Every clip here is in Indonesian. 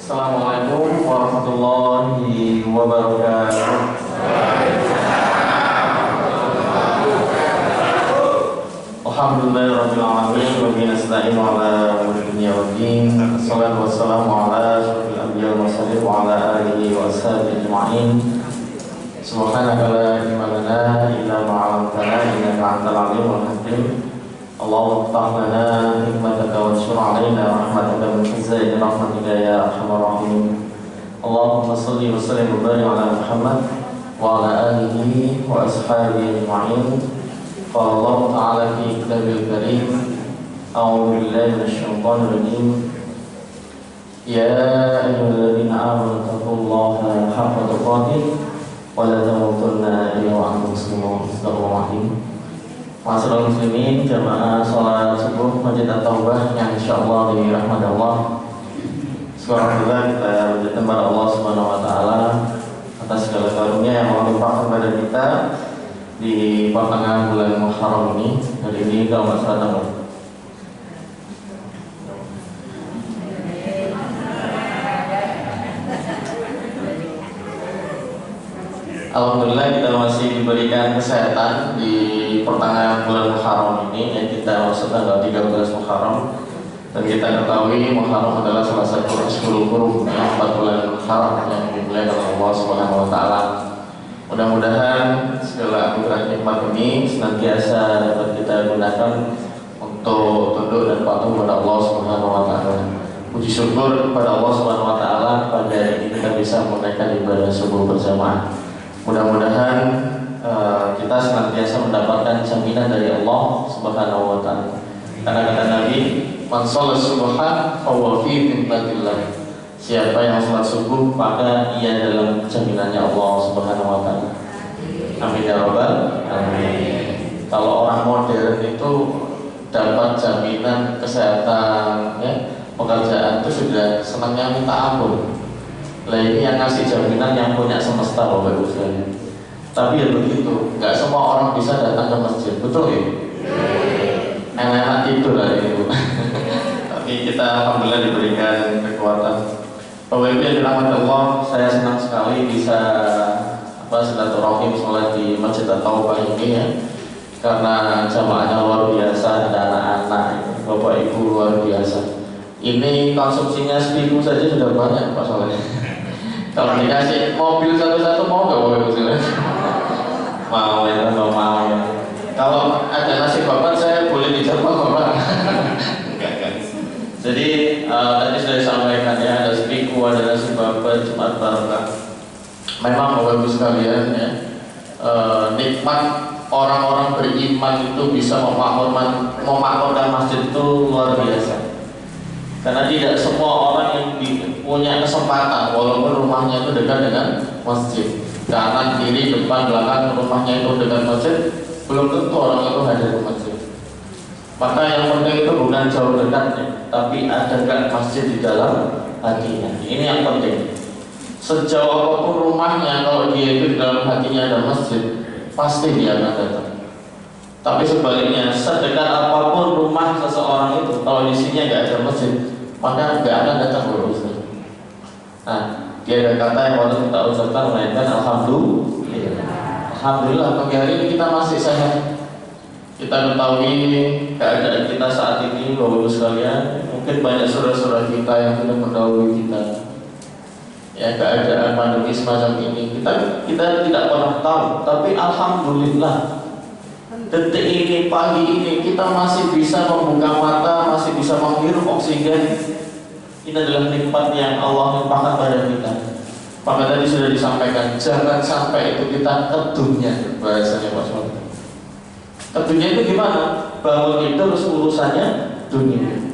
Assalamualaikum warahmatullahi wabarakatuh. Alhamdulillahirabbil alamin wa bihi nasta'inu ala umuri dunya waddin. Wassalatu wassalamu ala asyrofil anbiya'i wal mursalin wa ala alihi wa sahbihi ajma'in. Subhanaka la ilma lana illa ma 'allamtana innaka antal alimul hakim. Allahumma iftah lana hikmataka wa anshur 'alaina rahmataka min khizai rahmatika ya arhamar rahimin. Allahumma shalli wa sallim wa barik 'ala Muhammad wa 'ala alihi wa ashabihi ajma'in. Qala Allah ta'ala fi kitabil karim, a'udzu billahi minasy syaithanir rajim. Ya ayyuhalladzina amanu taqullaha haqqa tuqatih wa la tamutunna illa wa antum muslimun. Bismillahirrahmanirrahim. Ma'asyiral muslimin, jamaah salat subuh Masjid At-Taubah yang insyaallah dirahmati Allah. Alhamdulillah kita berterima kepada Allah Subhanahu wa taala atas segala karunia yang Allah limpahkan pada kita di pertengahan bulan Muharram ini. Hari ini kalau nggak salah tanggal Alhamdulillah kita masih diberikan kesehatan di pertengahan bulan Muharram ini, yang kita masuk tanggal 13 Muharram. Dan kita ketahui Muharram adalah salah satu 10 huruf 4 bulan Muharram yang dimulai oleh Allah Subhanahu wa taala. Mudah-mudahan segala anugerah nikmat ini senantiasa dapat kita gunakan untuk tunduk dan patuh kepada Allah Subhanahu wa taala. Puji syukur kepada Allah Subhanahu wa taala pada hari ini kita bisa menunaikan ibadah subuh berjamaah. Mudah-mudahan kita senantiasa mendapatkan jaminan dari Allah Subhanahu wa taala. Karena kata Nabi, "Man shalla subha fa huwa fi dhimmatillah." Siapa yang salat subuh maka ia dalam jaminannya Allah Subhanahu wa taala. Amin ya rabbal alamin. Kalau orang modern itu dapat jaminan kesehatan, ya, pekerjaan itu sudah senangnya minta ampun. Lah ini yang ngasih jaminan yang punya semesta Bapak Ibu sekalian. Tapi ya begitu, nggak semua orang bisa datang ke masjid, betul ya? Enak tidur lah ini. Tapi kita alhamdulillah diberikan kekuatan. Bapak Ibu yang dirahmati Allah, saya senang sekali bisa silaturahim sholat di Masjid At-Taubah ini, ya. Karena jamaahnya luar biasa, ada anak-anak, Bapak Ibu luar biasa. Ini konsumsinya spiku saja sudah banyak Pak soalnya. Kalau dikasih mobil satu-satu mau nggak Bapak Ibu sekalian? Mau ya, mau ya. Kalau ada nasi bapak saya boleh dicoba Bapak? Enggak. Jadi tadi sudah disampaikan ya, ada spiku, ada nasi bapak, Jumat Barokah. Memang Bapak Ibu sekalian, ya, nikmat orang-orang beriman itu bisa memakmurkan masjid itu luar biasa. Karena tidak semua orang yang punya kesempatan, walaupun rumahnya itu dekat dengan masjid, kanan, kiri, depan, belakang rumahnya itu dekat masjid, belum tentu orang itu hadir ke masjid. Maka yang penting itu bukan jauh dekatnya, tapi adakah masjid di dalam hatinya. Ini yang penting. Sejauh apapun rumahnya, kalau dia itu di dalam hatinya ada masjid, pasti dia akan datang. Tapi sebaliknya, sedekat apapun rumah seseorang itu, kalau di sini nggak ada masjid, maka nggak akan datang berusaha. Nah, dia ada kata yang harus kita ucapkan, melainkan alhamdulillah. Alhamdulillah pagi hari ini kita masih sehat. Kita ketahui keadaan kita saat ini, Bapak Ibu sekalian. Mungkin banyak saudara-saudara kita yang sudah mendahului kita. Ya, keadaan pandemi semacam ini kita tidak pernah tahu. Tapi alhamdulillah, detik ini, pagi ini kita masih bisa membuka mata, masih bisa menghirup oksigen. Ini adalah nikmat yang Allah limpahkan pada kita. Maka tadi sudah disampaikan, jangan sampai itu kita kedunya, bahasanya Pak Soal. Kedunya itu gimana? Bangun itu terus urusannya dunia.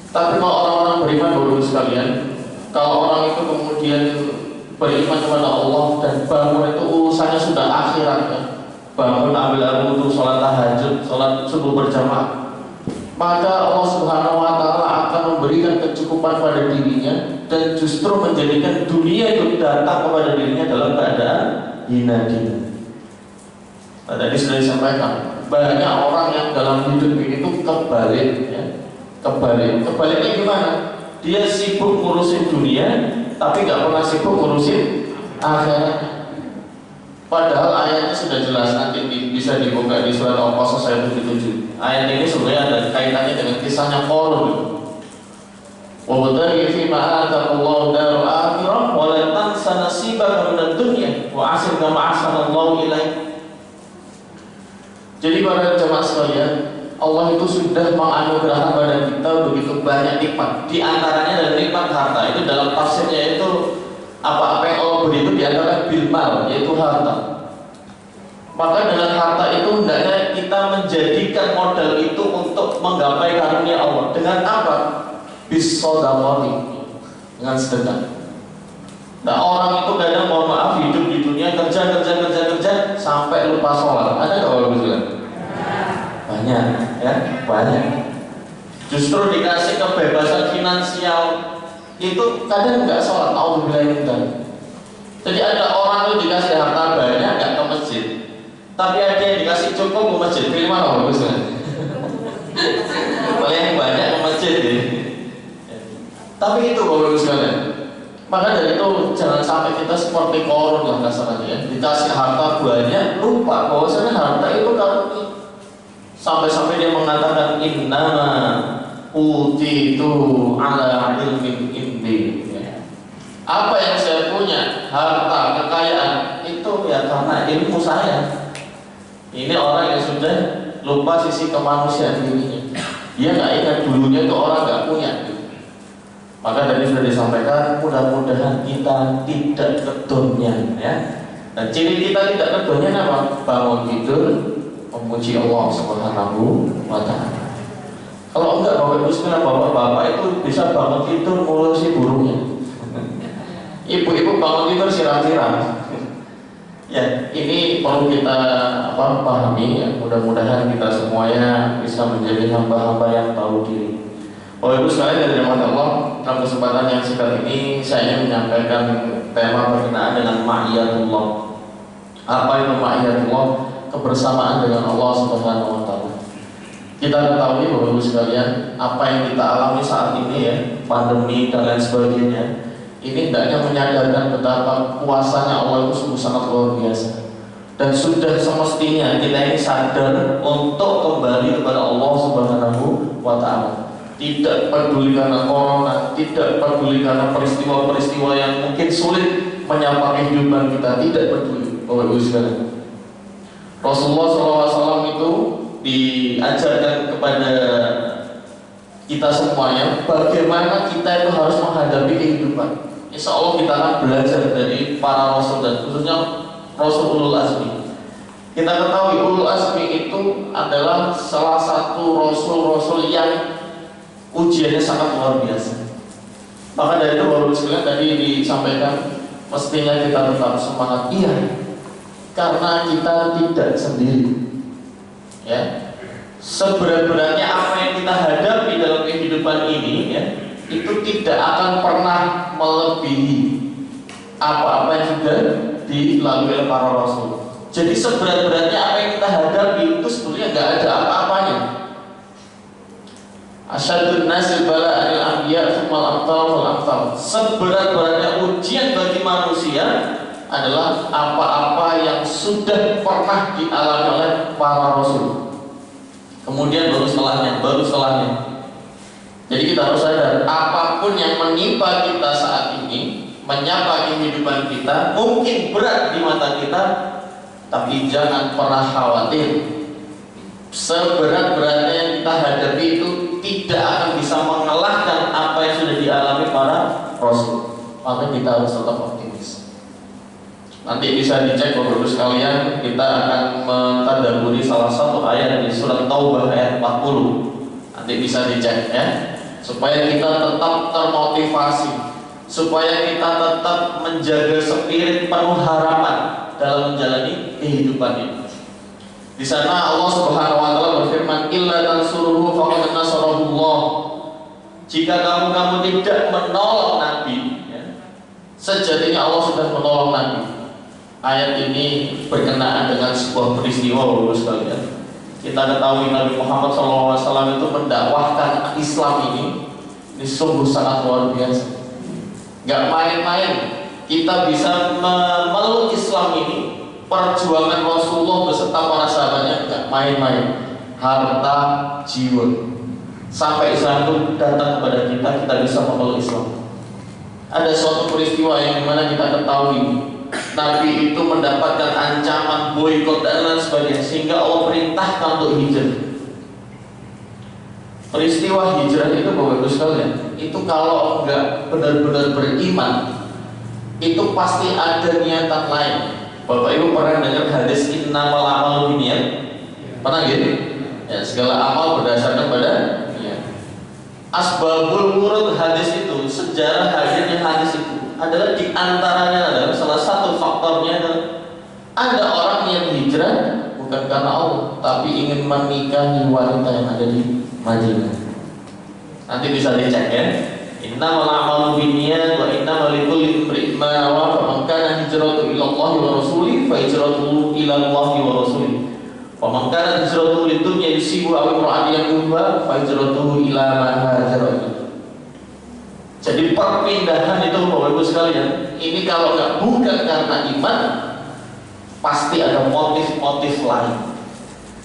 Tapi kalau orang-orang beriman, Bapak sekalian, kalau orang itu kemudian beriman kepada Allah dan bangun itu urusannya sudah akhirat, ya. Bangun ambil wudhu, sholat tahajud, sholat subuh berjamaah, maka Allah Subhanahu wa taala akan memberikan kecukupan pada dirinya dan justru menjadikan dunia itu datang kepada dirinya dalam keadaan hina-hina. Tadi sudah disampaikan, banyak orang yang dalam hidup ini itu kebalik, ya. Kebaliknya gimana? Dia sibuk ngurusin dunia, tapi nggak pernah sibuk ngurusin akhirat. Padahal ayatnya sudah jelas, nanti bisa dibuka di surat Al-Qasas ayat 77. Ayat ini sebenarnya ada kaitannya dengan kisahnya Qarun. Wabtaghi fima ataqallahu darul akhirah wa la tansa nasibaka minad dunya wa ahsin kama ahsanallahu ilaik. Jadi para jemaah sekalian, Allah itu sudah menganugerahkan pada kita begitu banyak nikmat. Di antaranya adalah nikmat harta. Itu dalam tafsirnya itu apa yang Allah beri itu diantara bilmal, yaitu harta. Maka dengan harta itu hendaknya kita menjadikan modal itu untuk menggapai karunia Allah. Dengan apa? Bisodaqati, dengan sedekah. Nah, orang itu kadang mohon maaf hidup di dunia kerja sampai lupa sholat. Ada nggak orang bilang? Banyak, ya banyak. Justru dikasih kebebasan finansial itu kadang nggak sholat. Alhamdulillah. Jadi ada orang itu dikasih harta banyak nggak ke masjid, tapi ada yang dikasih cukup ke masjid. Pilih mana bagusnya? Paling banyak ke masjid deh. Tapi itu bagus sekalian. Maka dari itu jangan sampai kita seperti Qarun lah kasarnya ya. Dikasih harta banyak, lupa bahwasanya harta itu karunia. Sampai-sampai dia mengatakan innama utitu ala ilmin indi. Apa yang saya punya, harta, kekayaan itu ya karena ilmu saya. Ini orang yang sudah lupa sisi kemanusiaan dirinya. Dia nggak ingat dulunya itu orang nggak punya. Maka tadi sudah disampaikan, mudah-mudahan kita tidak kedonyan ya. Dan ciri kita tidak kedonyan apa? Bangun tidur memuji Allah Subhanahu wa ta'ala. Kalau enggak Bapak Ibu sekalian, bapak-bapak itu bisa bangun tidur ngurusi burungnya. Ibu-ibu bangun tidur siram-siram. Ya, ini perlu kita pahami ya. Mudah-mudahan kita semuanya bisa menjadi hamba-hamba yang tahu diri. Bapak Ibu sekalian dari rahmat Allah, dalam kesempatan yang singkat ini saya ingin menyampaikan tema berkenaan dengan ma'iyatullah. Apa itu ma'iyatullah? Kebersamaan dengan Allah Subhanahu wa ta'ala. Kita ketahui Bapak Ibu sekalian, apa yang kita alami saat ini ya, pandemi dan lain sebagainya, ini hendaknya menyadarkan betapa kuasanya Allah itu sungguh sangat luar biasa. Dan sudah semestinya kita ini sadar untuk kembali kepada Allah Subhanahu wa ta'ala. Tidak peduli karena corona, tidak peduli karena peristiwa-peristiwa yang mungkin sulit menyapa kehidupan kita, tidak peduli Bapak Ibu sekalian. Rasulullah SAW itu diajarkan kepada kita semuanya bagaimana kita itu harus menghadapi kehidupan. Insya Allah kita akan belajar dari para Rasul dan khususnya Rasul Ulul Azmi. Kita ketahui Ulul Azmi itu adalah salah satu Rasul-Rasul yang ujiannya sangat luar biasa. Maka dari itu baru sekalian tadi disampaikan, mestinya kita tetap semangat. Iya, karena kita tidak sendiri. Ya, seberat-beratnya apa yang kita hadapi dalam kehidupan ini, ya, itu tidak akan pernah melebihi apa-apa yang sudah dilalui oleh para Rasul. Jadi seberat-beratnya apa yang kita hadapi itu sebetulnya nggak ada apa-apanya. Asyadun nasil bala'anil anbiya tsummal amthal wal amthal. Seberat-beratnya ujian bagi manusia adalah apa-apa yang sudah pernah dialami oleh para rasul. Kemudian baru setelahnya. Jadi kita harus sadar, apapun yang menimpa kita saat ini, menyapa kehidupan kita, mungkin berat di mata kita, tapi jangan pernah khawatir. Seberat-beratnya yang kita hadapi itu tidak akan bisa mengalahkan apa yang sudah dialami para rasul. Maka kita harus tetap optimis. Nanti bisa dicek Bapak Ibu sekalian, kita akan mentadabburi salah satu ayat di surat Taubah ayat 40. Nanti bisa dicek ya, supaya kita tetap termotivasi, supaya kita tetap menjaga spirit penuh harapan dalam menjalani kehidupan ini. Di sana Allah Subhanahu wa taala berfirman, "Illa tansuruhu faqad nasarahullah." Jika kamu tidak menolong Nabi, ya, sejatinya Allah sudah menolong Nabi. Ayat ini berkenaan dengan sebuah peristiwa Bapak sekalian. Kita ketahui Nabi Muhammad SAW itu mendakwahkan Islam ini Ini sungguh sangat luar biasa. Gak main-main kita bisa memeluk Islam ini. Perjuangan Rasulullah beserta para sahabatnya gak main-main. Harta, jiwa, sampai Islam itu datang kepada kita, kita bisa memeluk Islam. Ada suatu peristiwa yang dimana kita ketahui Nabi itu mendapatkan ancaman boikot dan lain sebagainya, sehingga Allah perintahkan untuk hijrah. Peristiwa hijrah itu Bapak Ibu sekalian, itu kalau enggak benar-benar beriman, itu pasti ada niatan lain. Bapak Ibu pernah dengar hadis innamal a'malu binniyat? Pernah gitu? Ya, segala amal berdasarkan pada niat. Asbabul wurud hadis itu, sejarah hadirnya hadis itu adalah diantaranya adalah salah satu faktornya adalah ada orang yang hijrah bukan karena Allah, tapi ingin menikahi wanita yang ada di Madinah. Nanti bisa dicek ya. Innamal a'malu binniyat wa innamal likulli imri'in ma nawa, faman kana hijratuhu ila Allah wa rasulihi fa hijratuhu ila Allah wa rasulihi. Wa man kana hijratuhu lidunya yusibu aw imra'atin yankuha fa hijratuhu ila ma hajara ilaihi. Jadi perpindahan itu Bapak Ibu sekalian, ini kalau nggak bukan karena iman, pasti ada motif-motif lain.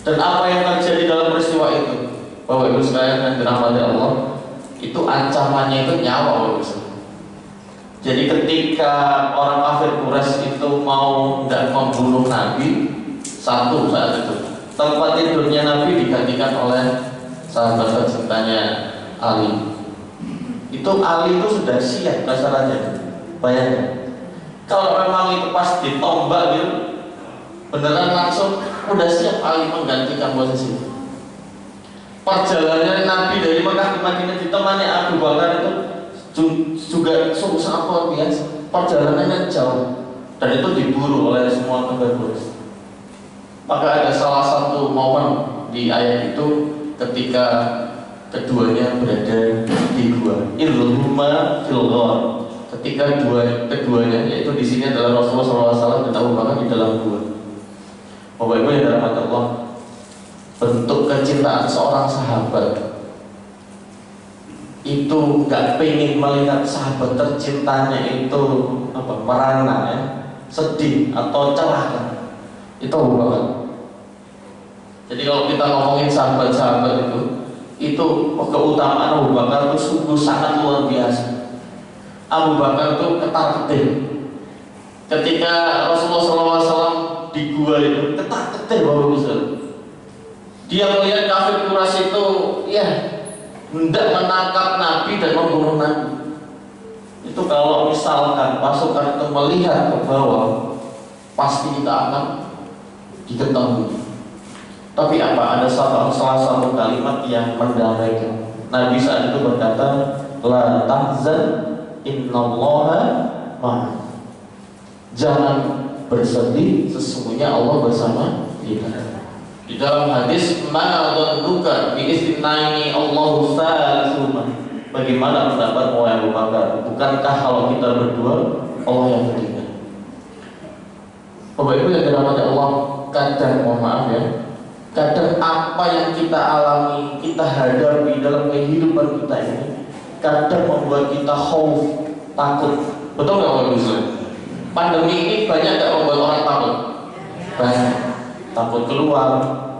Dan apa yang terjadi dalam peristiwa itu, Bapak Ibu sekalian yang dirahmati Allah, itu ancamannya itu nyawa Bapak Ibu sekalian. Jadi ketika orang kafir Quraisy itu mau nggak membunuh Nabi, satu saat itu tempat tidurnya Nabi digantikan oleh sahabat tercintanya Ali. Itu Ali itu sudah siap kasarannya. Bayangkan, kalau memang itu pas ditombak gitu, beneran langsung udah siap Ali menggantikan posisi itu. Perjalanan Nabi dari Mekah ke Madinah ditemani Abu Bakar itu juga sungguh sangat luar biasa. Perjalanannya jauh dan itu diburu oleh semua kafir Quraisy. Maka ada salah satu momen di ayat itu ketika keduanya berada di gua. Ilhuma fil ghar. Ketika keduanya, yaitu di sini adalah Rasulullah SAW dan Abu Bakar di dalam gua. Bapak Ibu yang dirahmati Allah, bentuk kecintaan seorang sahabat itu nggak pengen melihat sahabat tercintanya itu merana ya, sedih atau celaka. Itu Abu Bakar. Jadi kalau kita ngomongin sahabat-sahabat itu keutamaan Abu Bakar itu sungguh sangat luar biasa. Abu Bakar itu ketar-ketir. Ketika Rasulullah SAW di gua itu ketar-ketir Bapak Ibu. Dia melihat kafir Quraisy itu ya hendak menangkap Nabi dan membunuh Nabi. Itu kalau misalkan pasukan itu melihat ke bawah, pasti kita akan diketahui. Tapi apa? Ada salah satu kalimat yang mendamaikan. Nabi saat itu berkata, la tahzan innallaha ma'ana. Jangan bersedih, sesungguhnya Allah bersama kita. Di dalam hadis, ma dhannuka bi istinaini Allahu salisuhuma. Bagaimana pendapat Abu Bakar? Bukankah kalau kita berdua Allah yang ketiga? Bapak Ibu yang dirahmati Allah, kadang mohon maaf ya, kadang apa yang kita alami, kita hadapi dalam kehidupan kita ini kadang membuat kita khauf, takut. Betul nggak Bapak Ibu? Pandemi ini banyak nggak membuat orang takut? Banyak. Takut keluar,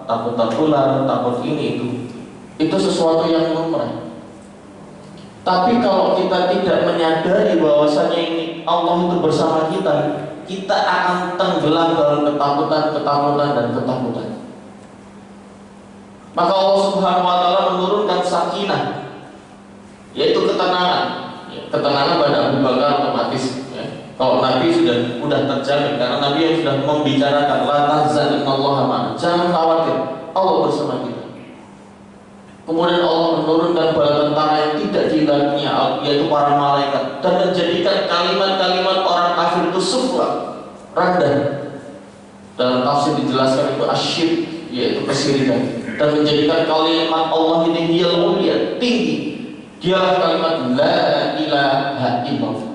takut tertular, takut ini itu. Itu sesuatu yang lumrah. Tapi kalau kita tidak menyadari bahwasanya ini Allah itu bersama kita, kita akan tenggelam dalam ketakutan dan ketakutan. Maka Allah Subhanahu wa taala menurunkan sakinah, yaitu ketenangan. Ketenangan pada Abu Bakar otomatis. Kalau Nabi sudah terjamin, karena Nabi yang sudah membicarakan la tahzan innallaha ma'ana. Jangan khawatir, Allah bersama kita. Kemudian Allah menurunkan bala tentara yang tidak dilihatnya, yaitu para malaikat, dan menjadikan kalimat-kalimat orang kafir itu sufla, rendah. Dalam tafsir dijelaskan itu asyirk, yaitu kesyirikan, dan menjadikan kalimat Allah ini hiyal mulia, tinggi. Dialah kalimat la ilaha illallah.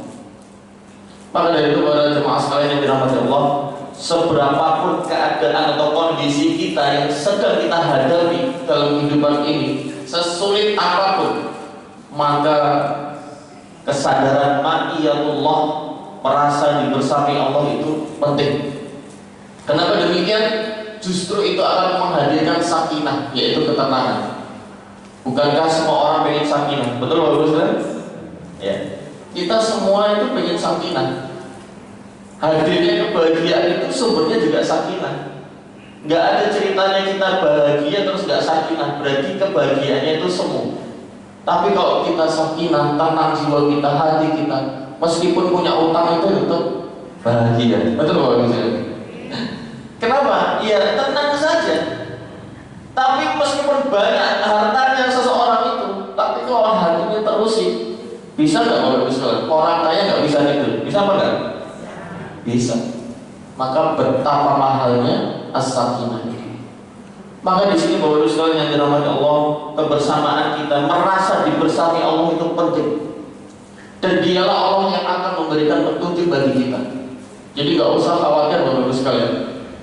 Maka dari itu para jemaah sekalian yang dirahmati Allah, seberapapun keadaan atau kondisi kita yang sedang kita hadapi dalam kehidupan ini, sesulit apapun, maka kesadaran ma'iyatullah, merasa dibersami Allah itu penting. Kenapa demikian? Justru itu akan menghadirkan sakinah, yaitu ketenangan. Bukankah semua orang pengen sakinah? Betul Bapak Ibu? Ya. Kita semua itu pengen sakinah. Hadirnya kebahagiaan itu sumbernya juga sakinah. Nggak ada ceritanya kita bahagia terus nggak sakinah, berarti kebahagiaannya itu semu. Tapi kalau kita sakinah, tenang jiwa kita, hati kita, meskipun punya utang itu tetap bahagia. Betul Bapak Ibu? Kenapa? Ya tenang saja. Tapi meskipun banyak hartanya seseorang itu, tapi kalau hatinya terusik, bisa nggak Bapak Ibu sekalian? Orang kaya nggak bisa tidur, bisa apa nggak? Bisa. Maka betapa mahalnya as-sakinah. Maka di sini Bapak Ibu sekalian yang dirahmati Allah, kebersamaan kita, merasa dibersami Allah itu penting. Dan dialah Allah yang akan memberikan petunjuk bagi kita. Jadi nggak usah khawatir Bapak Ibu sekalian.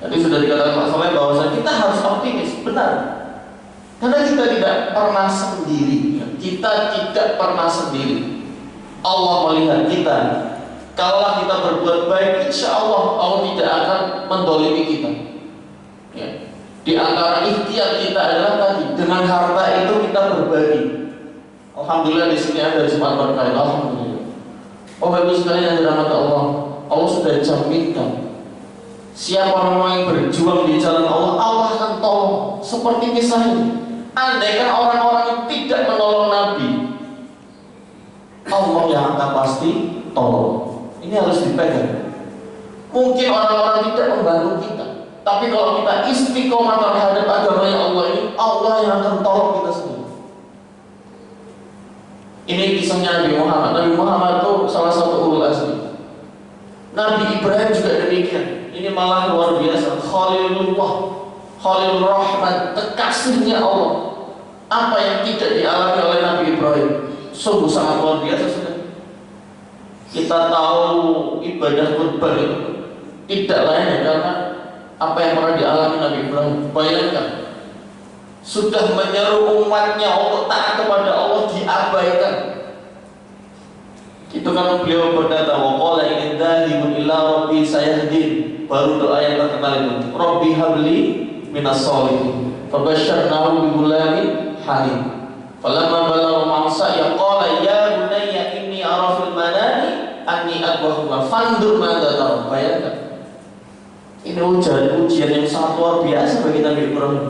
Tadi sudah dikatakan Pak Soleh bahwa kita harus optimis, benar. Karena kita tidak pernah sendiri. Kita tidak pernah sendiri. Allah melihat kita. Kalau kita berbuat baik, insya Allah Allah tidak akan mendolimi kita. Ya. Di antara ikhtiar kita adalah tadi, dengan harta itu kita berbagi. Alhamdulillah di sini ada Jumat berkah. Alhamdulillah. Oh Bapak Ibu sekalian yang dirahmati Allah, Allah sudah jaminkan. Siapa orang yang berjuang di jalan Allah, Allah akan tolong. Seperti kisah ini. Andaikan orang-orang yang tidak menolong Nabi, Allah yang akan pasti tolong. Ini harus dipegang. Mungkin orang-orang tidak membantu kita, tapi kalau kita istiqomah terhadap agamanya Allah ini, Allah yang akan tolong kita sendiri. Ini kisahnya Nabi Muhammad. Nabi Muhammad itu salah satu ulul azmi. Nabi Ibrahim juga demikian. Ini malah luar biasa. Khalilullah, Khalilur Rahman, kekasihnya Allah. Apa yang tidak dialami oleh Nabi Ibrahim sungguh sangat luar biasa sudah. Kita tahu ibadah kurban itu tidak lain karena apa yang pernah dialami Nabi Ibrahim. Bayangkan, sudah menyeru umatnya untuk taat kepada Allah, diabaikan. Itu kan beliau berkata, wa qala in dzahibun ila rabbi sayahdin. Baru doa yang terkenal itu, Rabbi habli minas sholihin. Fabasyarnahu bi ghulamin halim. Falamma balagha ma'sa yaqala ya bunayya inni ara fil manami anni adbahuka fandur madza tara. Bayangkan. Ini ujian yang sangat luar biasa bagi Nabi Ibrahim.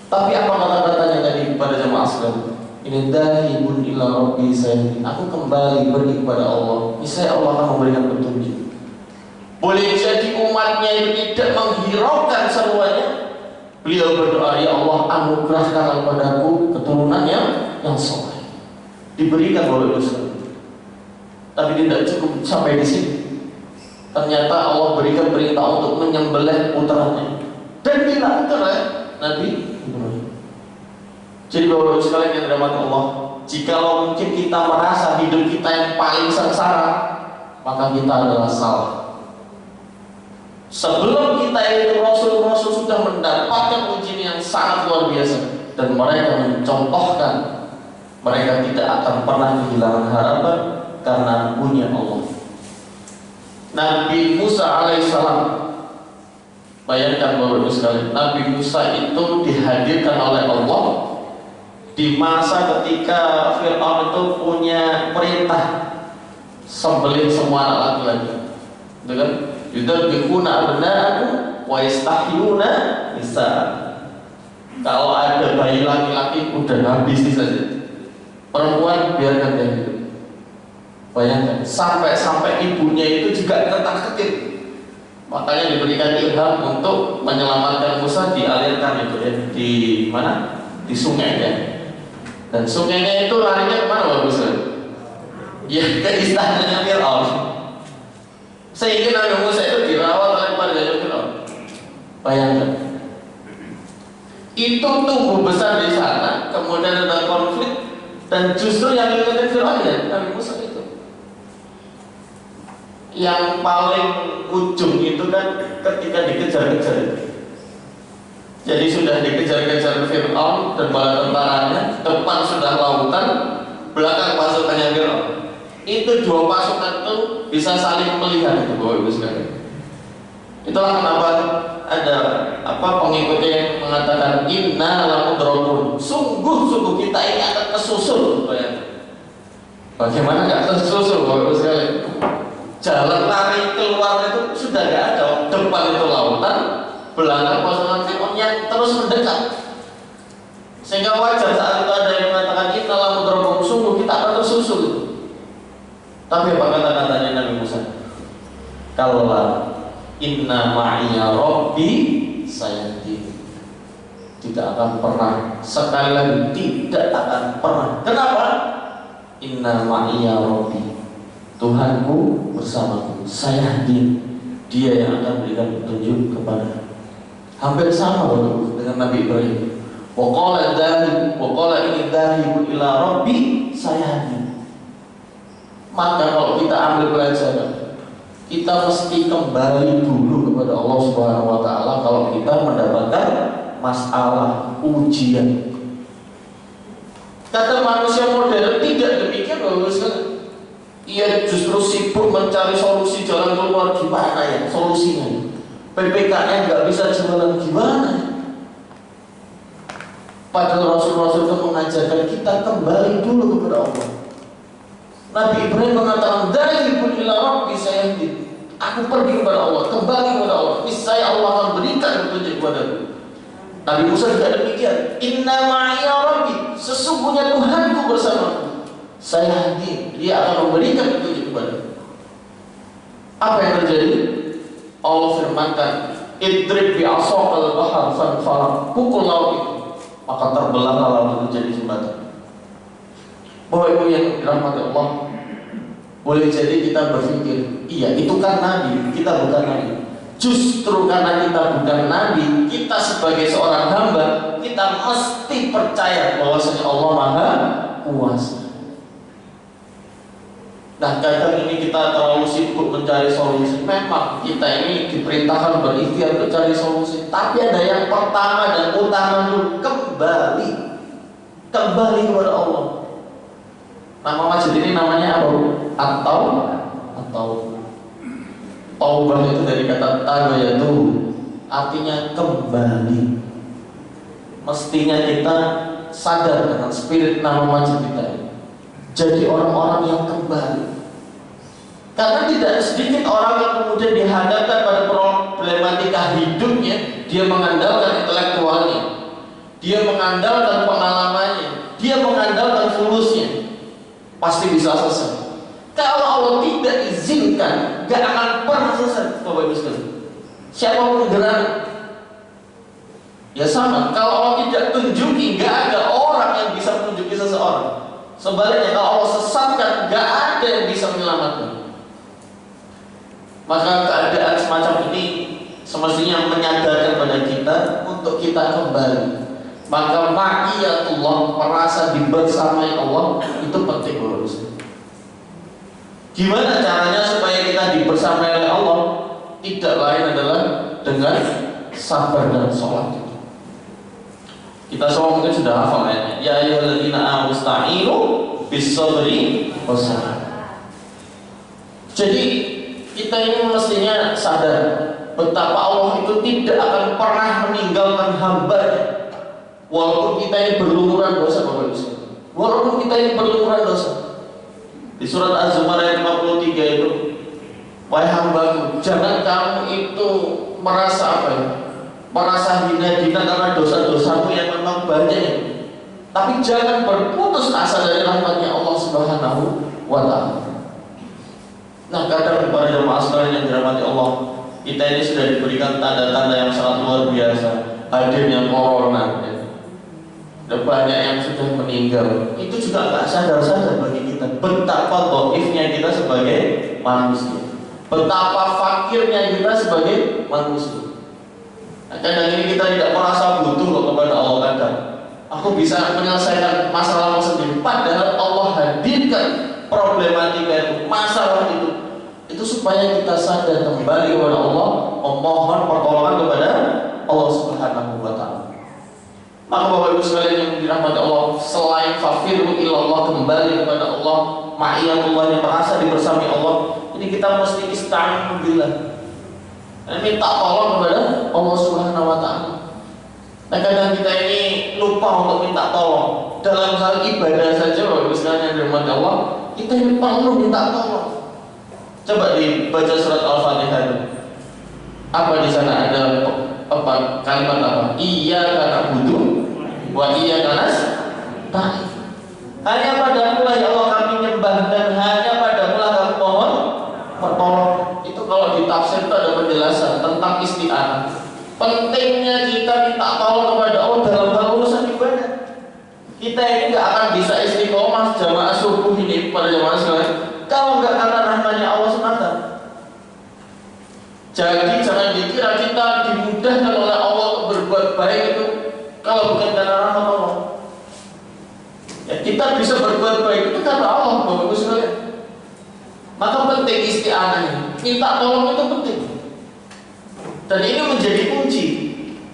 Tapi apa kata-katanya tadi kepada jemaah sekalian? Ini dzahibun ila rabbi sayahdin. Aku kembali pergi kepada Allah. Niscaya Allah akan memberikan petunjuk. Boleh jadi umatnya itu tidak menghiraukan seruannya. Beliau berdoa, ya Allah anugerahkan kepadaku keturunan yang soleh. Diberikan oleh Rasul. Tapi tidak cukup sampai di sini. Ternyata Allah berikan perintah untuk menyembelih putranya. Dan dilakukan oleh Nabi Ibrahim. Jadi Bapak-Bapak sekalian yang dirahmati Allah, jikalau mungkin kita merasa hidup kita yang paling sengsara, maka kita adalah salah. Sebelum kita itu Rasul-Rasul sudah mendapatkan ujian yang sangat luar biasa, dan mereka mencontohkan mereka tidak akan pernah kehilangan harapan karena punya Allah. Nabi Musa alaihissalam, bayangkan Bapak-Bapak sekalian, Nabi Musa itu dihadirkan oleh Allah di masa ketika Fir'aun itu punya perintah sembelih semua anak laki-laki, gitu kan? Yudabbihuna abna'ahum wa yastahyuna nisa'ahum. Kalau ada bayi laki-laki udah habis saja. Perempuan biarkan dia hidup. Bayangkan, sampai ibunya itu juga ketak-ketik. Makanya diberikan ilham untuk menyelamatkan Musa, dialirkan itu ya di mana? Di sungai ya. Dan sungainya itu larinya kemana Bapak Musa? Ya ke istananya Fir'aun. Sehingga Nabi Musa itu dirawat oleh keluarga Fir'aun. Bayangkan, itu tumbuh besar di sana, kemudian ada konflik, dan justru yang ngikutin Fir'aun ya Nabi Musa itu. Yang paling ujung itu kan ketika dikejar-kejar. Jadi sudah dikejar-kejar Fir'aun dan bala tentaranya, depan sudah lautan, belakang pasukannya Firaun. Itu dua pasukan itu bisa saling melihat itu Bapak Ibu sekalian. Itulah kenapa ada pengikutnya yang mengatakan inna lamudrakun, sungguh kita ini akan kesusul. Bagaimana nggak tersusul Bapak Ibu sekalian? Jalan lari keluar itu sudah nggak ada, depan itu lautan, belakang pasukan Firaun yang terus mendekat. Sehingga wajar saat itu ada yang mengatakan inna lamudrakun, sungguh kita akan tersusul. Tapi apa kata-katanya Nabi Musa? Kalla inna ma'iya rabbi sayahdin. Tidak akan pernah, sekali lagi tidak akan pernah. Kenapa? Inna ma'iya rabbi, Tuhanku bersamaku, sayahdin, Dia yang akan berikan petunjuk kepada. Hampir sama dengan Nabi Ibrahim. Wa qala inni dhahibun ila rabbi sayahdin. Maka kalau kita ambil pelajaran, kita mesti kembali dulu kepada Allah Subhanahu wa taala kalau kita mendapatkan masalah ujian. Kata manusia modern tidak demikian Bapak sekalian. Ia justru sibuk mencari solusi jalan keluar, gimana ya solusinya. PPKN nggak bisa jalan gimana. Padahal Rasul-Rasul itu mengajarkan kita kembali dulu kepada Allah. Nabi Ibrahim mengatakan dzalibun ila rabbi sayahdin. Aku pergi kepada Allah, kembali kepada Allah. Niscaya Allah akan berikan petunjuk kepadaku. Nabi Musa juga demikian. Inna ma'iya rabbi, sesungguhnya Tuhanku bersamaku. Sayahdin, Dia akan memberikan petunjuk kepadaku. Apa yang terjadi? Allah firmankan, idrib bi'asaqal bahar fanfalaq. Pukul laut itu, maka terbelah laut itu jadi jembatan. Bapak Ibu yang dirahmati Allah, boleh jadi kita berpikir, iya itu kan Nabi, kita bukan Nabi. Justru karena kita bukan Nabi, kita sebagai seorang hamba, kita mesti percaya bahwasanya Allah Maha Kuasa. Nah, kadang ini kita terlalu sibuk mencari solusi. Memang kita ini diperintahkan berikhtiar untuk cari solusi, tapi ada yang pertama dan utama dulu, kembali kepada Allah. Nama masjid ini namanya apa? Atau taubah itu dari kata tabayatu, artinya kembali. Mestinya kita sadar dengan spirit nama masjid kita ini. Jadi orang-orang yang kembali. Karena tidak sedikit orang yang kemudian dihadapkan pada problematika hidupnya, dia mengandalkan intelektualnya, dia mengandalkan pengalamannya, dia mengandalkan fulusnya. Pasti bisa selesai. Kalau Allah tidak izinkan, gak akan pernah selesai, Bapak Ibu sekalian. Siapapun gerak, ya sama. Kalau Allah tidak tunjuki, gak ada orang yang bisa menunjuki seseorang. Sebaliknya, kalau Allah sesatkan, gak ada yang bisa menyelamatkan. Maka keadaan semacam ini semestinya menyadarkan pada kita untuk kita kembali. Maka ma'iyatullah, merasa dibersamai Allah, itu penting Bapak Ibu. Gimana caranya supaya kita dibersamai oleh Allah? Tidak lain adalah dengan sabar dan sholat. Kita semua mungkin sudah hafal ayatnya. Ya ayyuhalladzina amanu ista'inu bis-sabri was-salah. Jadi kita ini mestinya sadar betapa Allah itu tidak akan pernah meninggalkan hamba-Nya. Walaupun kita ini berlumuran dosa, Bapak Ibu. Walaupun kita ini berlumuran dosa. Di surat Az-Zumar ayat 53 itu, wahai hambaku, jangan kamu itu merasa merasa hina-hina karena dosa-dosamu yang memang banyak. Tapi jangan berputus asa dari rahmatnya Allah Subhanahu wa ta'ala. Nah, kadang para jemaah sekalian yang dirahmati Allah, kita ini sudah diberikan tanda-tanda yang sangat luar biasa. Hadirnya corona, banyak yang sudah meninggal. Itu juga nggak sadar-sadar bagi kita betapa dhaifnya kita sebagai manusia, betapa fakirnya kita sebagai manusia. Nah, kadang ini kita tidak merasa butuh kepada Allah. Kadang aku bisa menyelesaikan masalahku sendiri, padahal Allah hadirkan problematika itu, masalah itu supaya kita sadar kembali kepada Allah, memohon pertolongan kepada Allah Subhanahu wa ta'ala. Maka Bapak Ibu Ibu sekalian yang dirahmati Allah, selain fafiru ilallah, kembali kepada Allah, ma'iyatullah, yang merasa dibersami Allah, ini kita mesti ista'inu billah, minta tolong kepada Allah Subhanahu wa ta'ala. Nah, kadang kita ini lupa untuk minta tolong dalam hal ibadah saja. Ibu sekalian yang dirahmati Allah, kita ini perlu minta tolong. Coba dibaca surat Al-Fatihah. Apa di sana ada kalimat apa? Iyyaka na'budu wa iyyaka nasta'in. Hanya padamu lah ya Allah kami nyembah, dan hanya padamu lah kami mohon pertolongan. Itu kalau ditafsir itu ada penjelasan tentang isti'anah. Pentingnya kita minta tolong kepada Allah dalam hal urusan ibadah. Kita ini nggak akan bisa istiqomah jamaah subuh ini pada jamaah sekalian kalau nggak karena rahmatnya Allah semata. Jadi jangan dikira kita dimudahkan oleh Allah untuk berbuat baik itu kalau bukan karena rahmat Allah. Ya, kita bisa berbuat baik itu karena Allah, Bapak Ibu sekalian. Maka penting isti'anah ini. Minta tolong itu penting. Dan ini menjadi kunci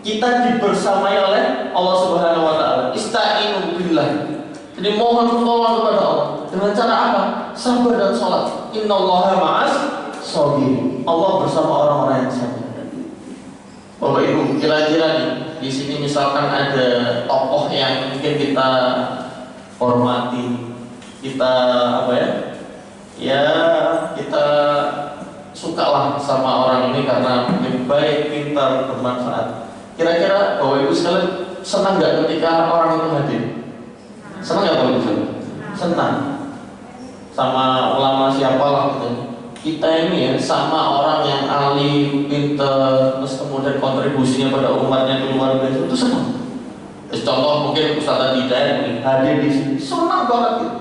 kita dibersamai oleh Allah Subhanahu wa ta'ala. Ista'inu billah. Jadi mohon tolong kepada Allah. Dengan cara apa? Sabar dan sholat. Innallaha ma'as sabirin. Allah bersama orang-orang yang sabar. Bapak Ibu, kira-kira nih di sini misalkan ada tokoh yang mungkin kita hormati, kita apa ya? Ya, kita sukalah sama orang ini karena mungkin baik, pintar, bermanfaat. Kira-kira Bapak Ibu sekalian senang nggak ketika orang itu hadir? Senang nggak Bapak Ibu sekalian? Senang. Sama ulama siapalah gitu. Kita ini ya sama orang yang alim, pintar, terus kemudian kontribusinya pada umatnya itu luar biasa, itu senang. Contoh mungkin Ustaz Hidayat hadir di sini, senang banget gitu.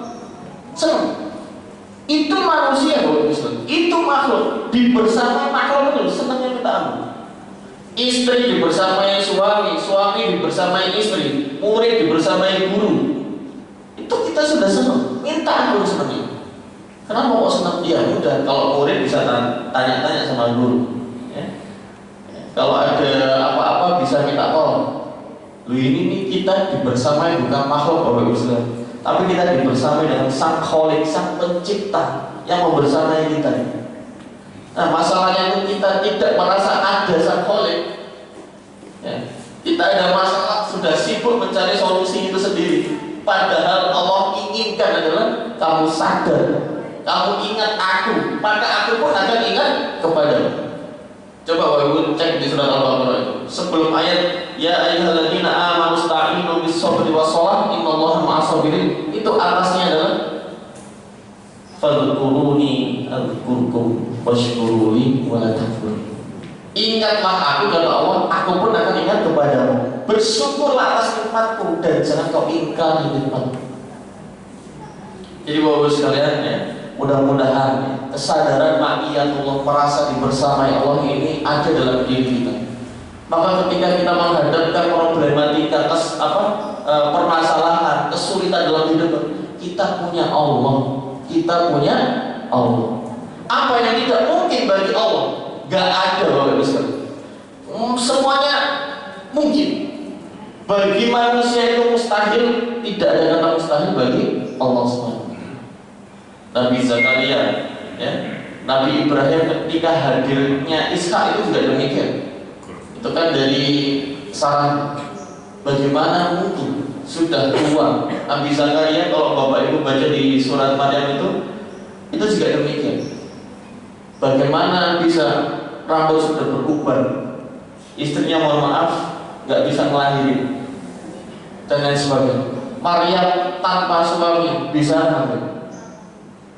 Senang. Itu manusia, itu makhluk dibersamai makhluk itu senangnya minta ampun. Istri dibersamai suami, suami dibersamai istri, murid dibersamai guru. Itu kita sudah senang, minta ampun senangnya. Kenapa kok senang? Ya udah, kalau murid bisa tanya-tanya sama guru. Ya. Kalau ada apa-apa bisa minta tolong. Lu ini nih kita dibersamai bukan makhluk Bapak Ibu sekalian, tapi kita dibersamai dengan Sang Khalik, Sang Pencipta yang membersamai kita. Nah, masalahnya itu kita tidak merasa ada Sang Khalik. Ya. Kita ada masalah, sudah sibuk mencari solusi itu sendiri. Padahal Allah inginkan adalah kamu sadar, kamu ingat aku, maka aku pun akan ingat kepadamu. Coba Bapak Ibu cek di surat Al-Baqarah itu. Sebelum ayat ya ayyuhalladzina amanu sta'inu bis-sabri was-shalah innallaha ma'as-sabirin, itu atasnya adalah fadhkuruni adzkurkum washkuruli wa la takfurun. Ingatlah aku, kata Allah, aku pun akan ingat kepadamu. Bersyukurlah atas nikmatku dan jangan kau ingkar nikmatku. Jadi Bapak Ibu sekalian ya, mudah-mudahan kesadaran ma'iyatullah, merasa dibersamai Allah ini ada dalam diri kita. Maka ketika kita menghadapkan problematika permasalahan, kesulitan dalam hidup, kita punya Allah. Kita punya Allah. Apa yang tidak mungkin bagi Allah? Gak ada Bapak Ibu sekalian. Semuanya mungkin. Bagi manusia itu mustahil, tidak ada kata mustahil bagi Allah SWT. Nabi Zakaria, ya, Nabi Ibrahim ketika hadirnya Ishak itu juga demikian. Itu kan dari Sarah. Bagaimana mungkin sudah tua Nabi Zakaria, kalau Bapak Ibu baca di surat Maryam itu juga demikian. Bagaimana bisa rambut sudah beruban, istrinya mohon maaf nggak bisa melahirin dan lain sebagainya. Maryam tanpa suami bisa hamil.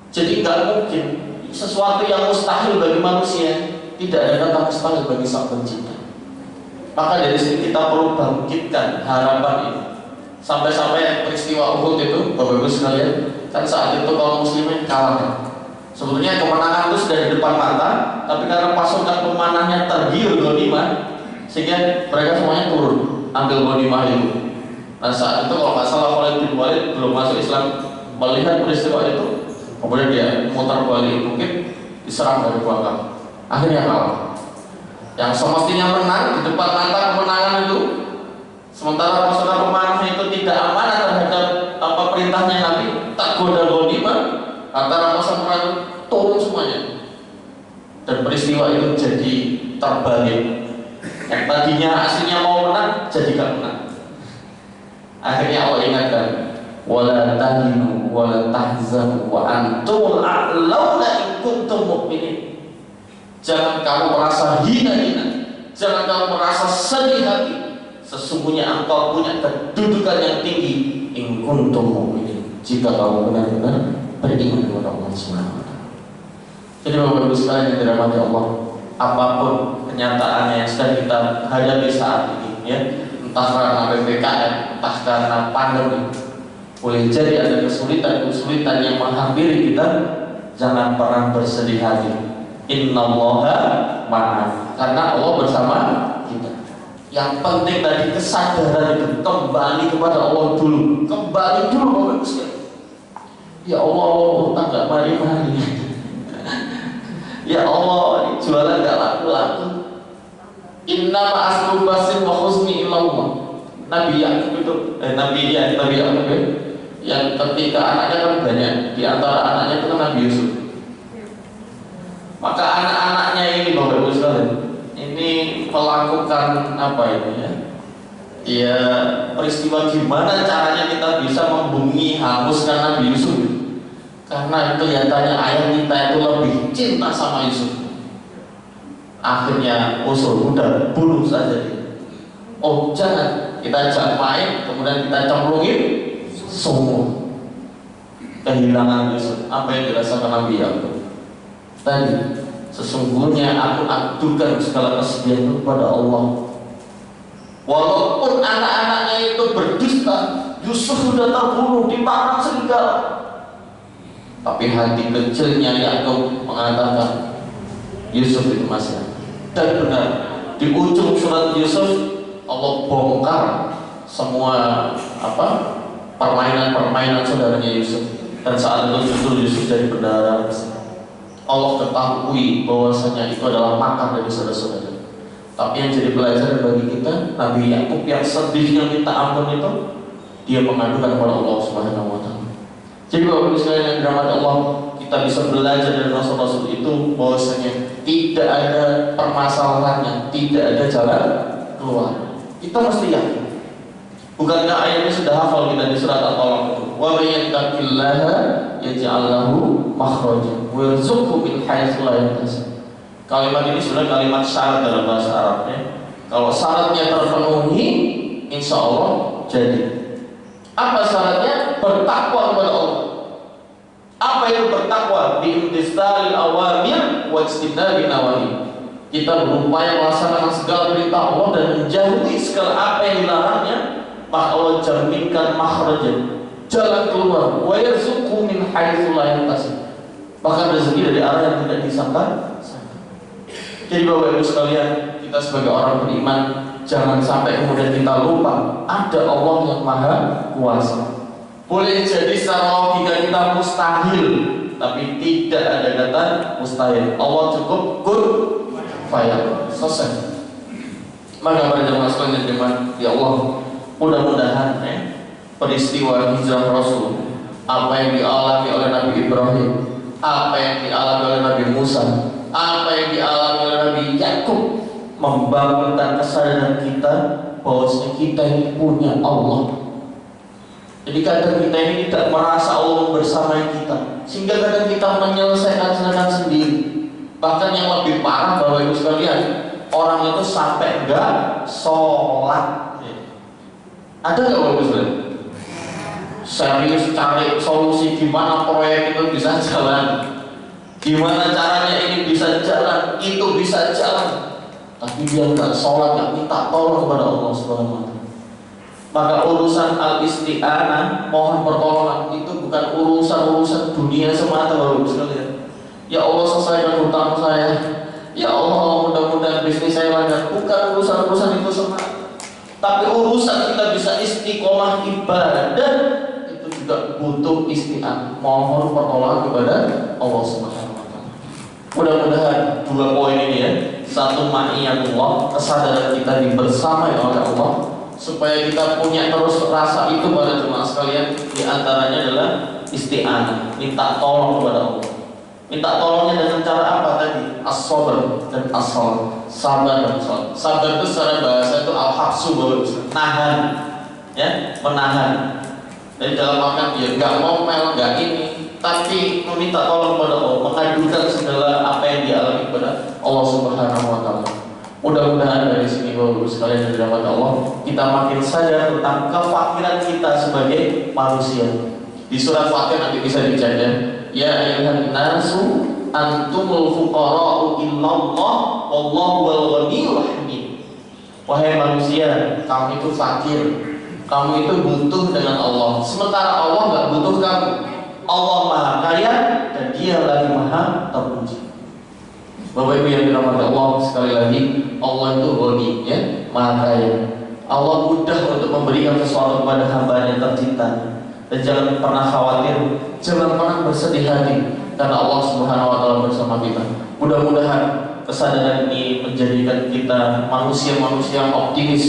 Jadi nggak mungkin sesuatu yang mustahil bagi manusia, tidak ada kata mustahil bagi Sang Pencipta. Maka dari sini kita perlu bangkitkan harapan ini. Sampai-sampai peristiwa Uhud itu, Bapak Ibu sekalian, kan saat itu kaum muslimin kalah. Sebetulnya kemenangan itu sudah di depan mata, tapi karena pasukan pemanahnya tergiur ghanimah, sehingga mereka semuanya turun ambil ghanimah itu. Nah saat itu kalau nggak salah Khalid bin Walid belum masuk Islam, melihat peristiwa itu, kemudian dia muter balik bukit, diserang dari belakang, akhirnya kalah. Yang semestinya menang di depan mata kemenangan itu, sementara pasukan pemanahnya itu perintahnya Nabi, tak goda ghanimah, antara rampasan perang turun semuanya. Dan peristiwa itu jadi terbalik. Yang tadinya aslinya mau menang, jadi gak menang. Akhirnya Allah ingatkan, wala tahinu wala tahzanu wa antumul a'launa in kuntum mu'minin. Jangan kamu merasa hina-hina, jangan kamu merasa sedih hati. Sesungguhnya engkau punya kedudukan yang tinggi in kuntum mu'minin, jika kamu benar-benar beriman kepada Allah Subhanahu wa taala. Jadi Bapak Ibu sekalian yang dirahmati Allah, apapun kenyataannya yang sedang kita hadapi saat ini, ya, entah karena PPKM, entah karena pandemi, boleh jadi ada kesulitan-kesulitan yang menghampiri kita, jangan pernah bersedih hati. Innallaha ma'ana, karena Allah bersama kita. Yang penting tadi kesadaran itu, kembali kepada Allah dulu, kembali dulu Bapak Ibu sekalian. Ya Allah, utang gak mari-mari. Ya Allah, jualan gak laku-laku. Inna ma'asru basin wa husni illallah. Nabi Yakub itu, Nabi Yakub yang ketika anaknya kan banyak, di antara anaknya itu kan Nabi Yusuf. Maka anak-anaknya ini Bapak Ibu sekalian, ini melakukan apa ini ya? Ya peristiwa gimana caranya kita bisa membumi, hanguskan Nabi Yusuf. Karena kelihatannya ayah kita itu lebih cinta sama Yusuf. Akhirnya usul, udah bunuh saja dia. Oh jangan, kita ajak main, kemudian kita cemplungin semua. Kehilangan Yusuf. Apa yang dirasakan Nabi Yakub tadi? Sesungguhnya aku adukan segala kesedihan kepada Allah. Walaupun anak-anaknya itu berdusta, Yusuf sudah terbunuh, dimakan serigala, tapi hati kecilnya Yakub mengatakan Yusuf itu masih ada. Dan benar, di ujung surat Yusuf Allah bongkar semua permainan saudaranya Yusuf. Dan saat itu justru Yusuf jadi berdarah. Allah ketahui bahwasanya itu adalah makar dari saudara-saudara. Tapi yang jadi pelajaran bagi kita, Nabi Yakub yang sedihnya minta ampun itu, dia mengadukan kepada Allah Subhanahu wa taala. Jadi Bapak Ibu sekalian yang dirahmati Allah, kita bisa belajar dari Rasul-Rasul itu bahwasanya tidak ada permasalahannya, tidak ada jalan keluar. Kita mesti yakin. Bukankah ayatnya sudah hafal kita di surat Al-Talaq itu? Wa may yattaqillaha yaj'al lahu makhraja wa yarzuqhu min haitsu la yahtasib. Kalimat ini sebenarnya kalimat syarat dalam bahasa Arabnya. Kalau syaratnya terpenuhi, insya Allah jadi. Apa syaratnya? Bertakwa kepada Allah. Apa itu bertakwa? Biimtisalil awamir wa ijtinabi nawahi. Kita berupaya melaksanakan segala perintah Allah dan menjauhi segala apa yang dilarangnya, maka Allah jaminkan makhrajan, jalan keluar. Wa yarzuqhu min haitsu la yahtasib. Bahkan rezeki dari arah yang tidak disangka. Jadi Bapak Ibu sekalian, kita sebagai orang beriman jangan sampai kemudian kita lupa ada Allah yang Maha Kuasa. Boleh jadi secara logika kita mustahil, tapi tidak ada kata mustahil. Allah cukup kun fayakun, selesai. Maka para jemaah sekalian yang beriman, ya Allah, mudah-mudahan peristiwa hijrah Rasul, apa yang dialami oleh Nabi Ibrahim, apa yang dialami oleh Nabi Musa, apa yang dialami oleh Nabi Yakub, membangunkan kesadaran kita bahwasanya kita ini punya Allah. Jadi kadang kita ini tidak merasa Allah bersamai kita, sehingga kadang kita menyelesaikan sendiri. Bahkan yang lebih parah Bapak Ibu sekalian, orang itu sampai enggak sholat. Ada nggak Bapak Ibu sekalian? Serius cari solusi gimana proyek itu bisa jalan, gimana caranya ini bisa jalan, itu bisa jalan, tapi dia nggak sholat, nggak minta tolong kepada Allah Subhanahu wa taala. Maka urusan al-isti'anah, mohon pertolongan, itu bukan urusan dunia semata Bapak Ibu sekalian. Ya Allah, selesaikan hutang saya. Ya Allah, mudah-mudahan bisnis saya lancar. Bukan urusan itu semata. Tapi urusan kita bisa istiqomah ibadah, itu juga butuh isti'anah, mohon pertolongan kepada Allah Subhanahu wa taala. Mudah-mudahan dua poin ini ya, satu ma'iyatullah, kesadaran kita dibersamai oleh Allah. supaya kita punya terus rasa itu pada jemaah sekalian. Di antaranya adalah isti'anah, minta tolong kepada Allah. Minta tolongnya dengan cara apa tadi? As-sabr dan as-salat. Sabar dan salat. Sabar itu secara bahasa itu al-habsu, nahan, ya, menahan. Jadi dalam artian dia nggak ngomel, nggak ini, tapi meminta tolong kepada Allah, mengadukan segala apa yang dialami kepada Allah Subhanahu wa Ta'ala. Mudah-mudahan dari sini Bapak sekalian yang dirahmati Allah, kita makin sadar tentang kefakiran kita sebagai manusia. Di surat Fatir nanti bisa dibaca, ya ayyuhan nasu antumul fuqara'u illallah wallahu wal ghaniyyul hamid. Wahai manusia, kamu itu fakir, kamu itu butuh dengan Allah, sementara Allah nggak butuh kamu. Allah maha kaya dan dia lagi maha terpuji. Bapak Ibu yang dirahmati Allah, sekali lagi Allah itu ghani, ya, maha kaya. Allah mudah untuk memberikan sesuatu kepada hamba yang tercinta. Dan jangan pernah khawatir, jangan pernah bersedih hati, karena Allah Subhanahu wa Ta'ala bersama kita. Mudah-mudahan kesadaran ini menjadikan kita manusia-manusia yang optimis,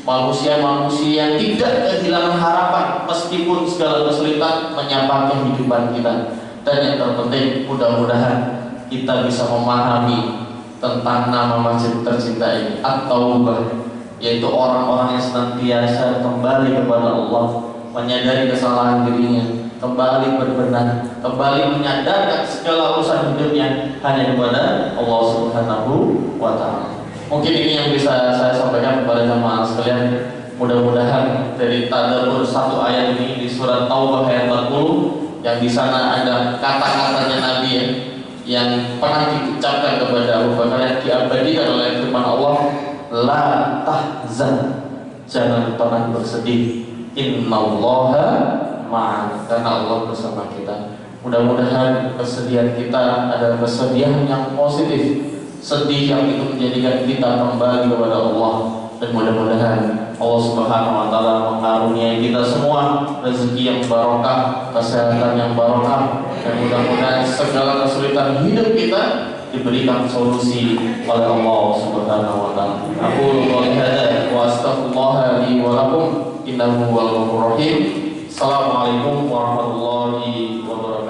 manusia-manusia yang tidak kehilangan harapan meskipun segala kesulitan menyapa kehidupan kita. Dan yang terpenting, mudah-mudahan kita bisa memahami tentang nama masjid tercinta ini, At-Taubah, yaitu orang-orang yang senantiasa kembali kepada Allah, menyadari kesalahan dirinya, kembali berbenah, kembali menyadarkan segala urusan hidupnya hanya kepada Allah Subhanahu wa Ta'ala. Mungkin ini yang bisa saya sampaikan kepada jemaah sekalian. Mudah-mudahan dari tadabbur satu ayat ini di surat Taubah ayat 40, yang di sana ada kata-katanya Nabi, ya, yang pernah diucapkan kepada Abu Bakar, yang diabadikan oleh firman Allah, la tahzan, jangan pernah bersedih, innallaha ma'ana, karena Allah bersama kita. Mudah-mudahan kesedihan kita adalah kesedihan yang positif, sedih yang itu menjadikan kita kembali kepada Allah. Dan mudah-mudahan Allah Subhanahu wa Ta'ala mengaruniai kita semua rezeki yang barokah, kesehatan yang barokah, dan mudah-mudahan segala kesulitan hidup kita diberikan solusi oleh Allah Subhanahu wa Ta'ala. Aku qouli hadza wa astaghfirullah li wa lakum innahu huwal ghafurur rahim. Assalamualaikum warahmatullahi wabarakatuh.